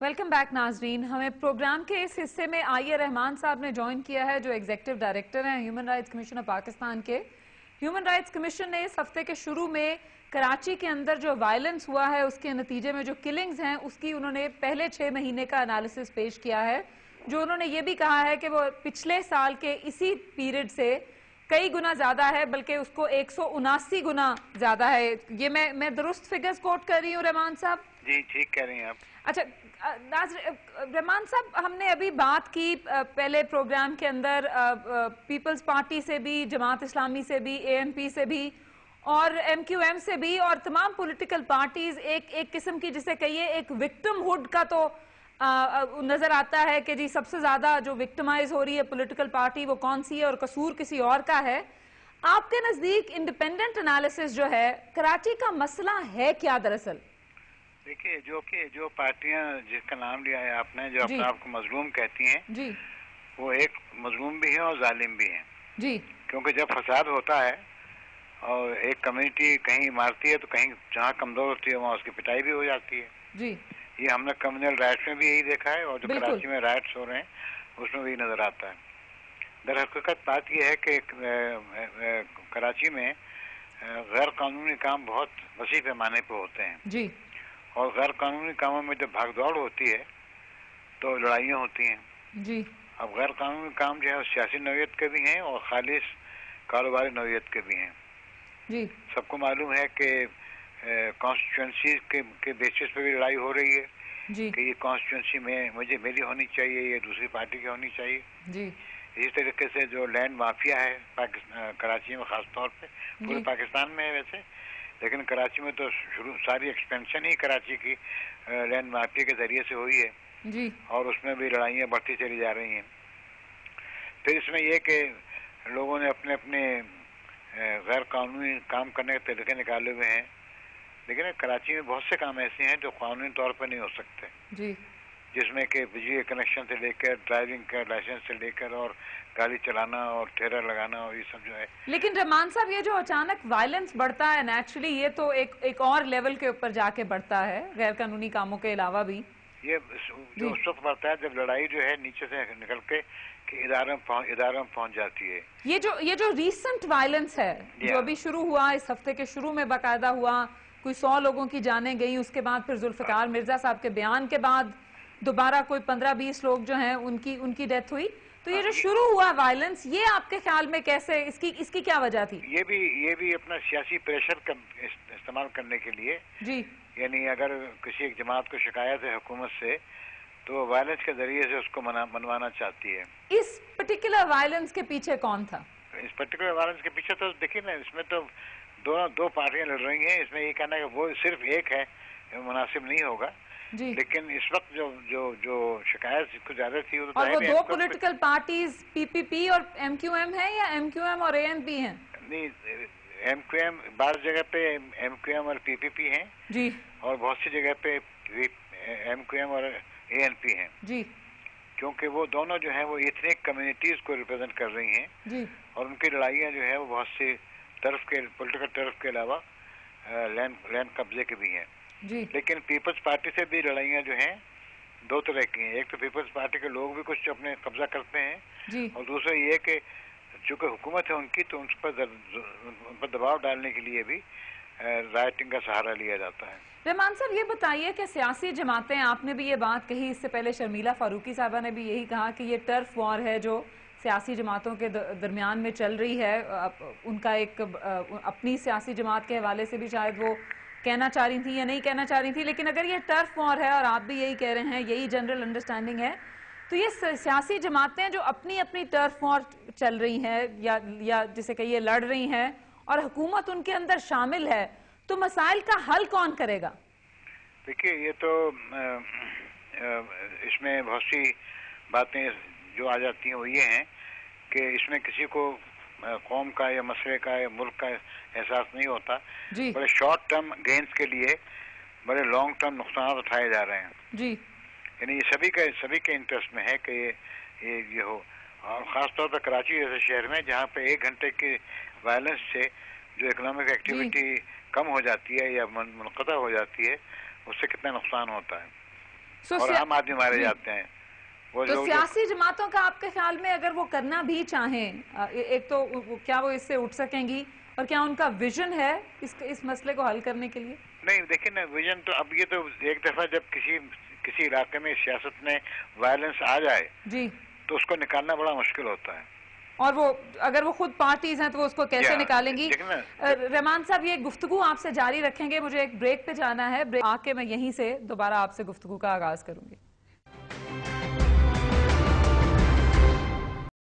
Welcome back नाजरीन। हमें programme के इस हिस्से में आईए रहमान साहब ने ज्वाइन किया है, जो एग्जीक्यूटिव डायरेक्टर हैं human rights commission of Pakistan के। ह्यूमन राइट्स कमीशन ने इस हफ्ते के शुरू में कराची के अंदर जो वायलेंस हुआ है उसके नतीजे में जो किलिंग्स हैं उसकी उन्होंने पहले 6 महीने का एनालिसिस पेश किया है, जो उन्होंने ये भी कहा है कि वो पिछले साल के इसी पीरियड से कई गुना ज्यादा है, बल्कि उसको 179 गुना ज्यादा है। ये मैं दुरुस्त फिगर्स कोट कर रही हूँ रहमान साहब? जी ठीक कह रही हैं आप। अच्छा रहमान साहब, हमने अभी बात की पहले प्रोग्राम के अंदर पीपल्स पार्टी से भी, जमात इस्लामी से भी, एएनपी से भी और एमक्यूएम से भी, और तमाम पॉलिटिकल पार्टीज एक किस्म की जिसे कहिए एक विक्टिमहुड का तो नजर आता है कि जी सबसे ज्यादा जो विक्टिमाइज हो रही है पॉलिटिकल पार्टी वो कौन सी है और कसूर किसी और का है। आपके नजदीक इंडिपेंडेंट एनालिसिस जो है कराची का मसला है क्या दरअसल? देखिए, जो पार्टियां जिसका नाम लिया है आपने, जो अपने आप को मजलूम कहती हैं जी, वो एक मजलूम भी है और जालिम भी है जी। क्योंकि जब फसाद होता है और एक कम्युनिटी कहीं मारती है तो कहीं जहाँ कमजोर होती है वहाँ उसकी पिटाई भी हो जाती है। जी, ये हमने कम्युनल राइट्स में भी यही देखा है और जो कराची में राइट्स हो रहे हैं उसमें भी नजर आता है। दरहकीकत बात यह है कि कराची में गैर कानूनी काम बहुत वसी पैमाने पर होते हैं जी, और गैर कानूनी कामों में जब भागदौड़ होती है तो लड़ाइयाँ होती हैं जी। अब गैर कानूनी काम जो है सियासी नौयत के भी हैं और खालिश कारोबारी नौयत के भी हैं जी। सबको मालूम है कि कॉन्स्टिट्यूंसी के बेसिस पे भी लड़ाई हो रही है जी। कि ये कॉन्स्टिट्यूंसी में मेरी होनी चाहिए, ये दूसरी पार्टी की होनी चाहिए जी। इसी तरीके से जो लैंड माफिया है कराची में खास तौर पे, पूरे पाकिस्तान में है वैसे, लेकिन कराची में तो शुरू सारी एक्सपेंशन ही कराची की लैंड माफिया के जरिए से हुई है जी। और उसमें भी लड़ाइयाँ बढ़ती चली जा रही हैं। फिर इसमें यह कि लोगों ने अपने अपने गैर कानूनी काम करने के तरीके निकाले हुए हैं, लेकिन कराची में बहुत से काम ऐसे हैं जो कानूनी तौर पर नहीं हो सकते जी, जिसमें कि बिजली के कनेक्शन से लेकर ड्राइविंग का लाइसेंस से लेकर और गाड़ी चलाना और ठेरा लगाना और ये सब जो है। लेकिन रहमान साहब, ये जो अचानक वायलेंस बढ़ता है नेचुरली ये तो एक और लेवल के ऊपर जाके बढ़ता है गैर कानूनी कामों के अलावा भी। ये जो उस वक्त बढ़ता है जब लड़ाई जो है नीचे से निकल के कि इदारे में पहुंच जाती है। ये जो रीसेंट वायलेंस है जो अभी शुरू हुआ, इस हफ्ते के शुरू में बाकायदा हुआ, कोई 100 लोगों की जानें गई, उसके बाद फिर जुल्फिकार मिर्जा साहब के बयान के बाद दोबारा कोई 15-20 लोग जो हैं उनकी डेथ हुई। तो ये जो शुरू हुआ वायलेंस, ये आपके ख्याल में कैसे, इसकी क्या वजह थी? ये भी अपना सियासी प्रेशर का इस्तेमाल करने के लिए जी, यानी अगर किसी एक जमात को शिकायत है हुकूमत से तो वायलेंस के जरिए से उसको मनवाना चाहती है। इस पर्टिकुलर वायलेंस के पीछे कौन था? इस पर्टिकुलर वायलेंस के पीछे तो देखिए ना, इसमें तो दो पार्टियां लड़ रही हैं, इसमें ये कहना है कि वो सिर्फ एक है मुनासिब नहीं होगा जी। लेकिन इस वक्त जो शिकायत कुछ ज्यादा थी वो तो और वो दो पॉलिटिकल पार्टीज पीपीपी और एमक्यूएम है या एमक्यूएम और एएनपी हैं? नहीं, एमक्यूएम बार जगह पे एमक्यूएम और पीपीपी हैं जी, और बहुत सी जगह पे एमक्यूएम और एएनपी हैं जी, क्योंकि वो दोनों जो है वो इथनिक कम्युनिटीज को रिप्रेजेंट कर रही हैं जी, और उनकी लड़ाइयाँ जो है वो बहुत सी तरफ के पॉलिटिकल तरफ के अलावा लैंड कब्जे के भी हैं जी। लेकिन पीपल्स पार्टी से भी लड़ाइयाँ जो हैं दो तरह की हैं। एक तो पीपल्स पार्टी के लोग भी कुछ अपने कब्जा करते हैं जी। और दूसरा ये कि चूँकि हुकूमत है उनकी तो उन पर दबाव डालने के लिए भी राइटिंग का सहारा लिया जाता है। रहमान साहब, ये बताइए कि सियासी जमातें, आपने भी ये बात कही, इससे पहले शर्मिला फारूकी साहबा ने भी यही कहा कि ये टर्फ वॉर है जो सियासी जमातों के दरमियान में चल रही है। उनका एक अपनी सियासी जमात के हवाले से भी शायद वो कहना चाह रही थी या नहीं कहना चाह रही थी, लेकिन अगर ये टर्फ वॉर है और आप भी यही कह रहे हैं, यही जनरल अंडरस्टैंडिंग है, तो ये सियासी जमातें जो अपनी अपनी टर्फ वॉर चल रही हैं या जिसे कहिए लड़ रही हैं और हुकूमत उनके अंदर शामिल है, तो मसाइल का हल कौन करेगा? देखिए, ये तो इसमें बहुत सी बातें जो आ जाती हैं वो ये हैं कि इसमें किसी को कौम का या मसले का या मुल्क का एहसास नहीं होता। बड़े शॉर्ट टर्म गेन्स के लिए बड़े लॉन्ग टर्म नुकसान उठाए जा रहे हैं जी। यानी ये सभी के इंटरेस्ट में है कि ये हो, और ख़ास तौर पर कराची जैसे शहर में जहाँ पे 1 घंटे की वायलेंस से जो इकोनॉमिक एक्टिविटी कम हो जाती है या मुनक़ता हो जाती है, उससे कितना नुकसान होता है। और आम आदमी मारे जाते हैं। वो तो सियासी जमातों का आपके ख्याल में अगर वो करना भी चाहें, एक तो क्या वो इससे उठ सकेंगी और क्या उनका विजन है इस मसले को हल करने के लिए? नहीं, देखिए ना, विजन तो अब ये तो एक दफा जब किसी इलाके में सियासत में वायलेंस आ जाए जी, तो उसको निकालना बड़ा मुश्किल होता है। और वो अगर वो खुद पार्टीज हैं तो वो उसको कैसे निकालेंगी? रहमान साहब, ये गुफ्तगू आपसे जारी रखेंगे, मुझे एक ब्रेक पे जाना है। ब्रेक आके मैं यहीं से दोबारा आपसे गुफ्तगू का आगाज करूंगी।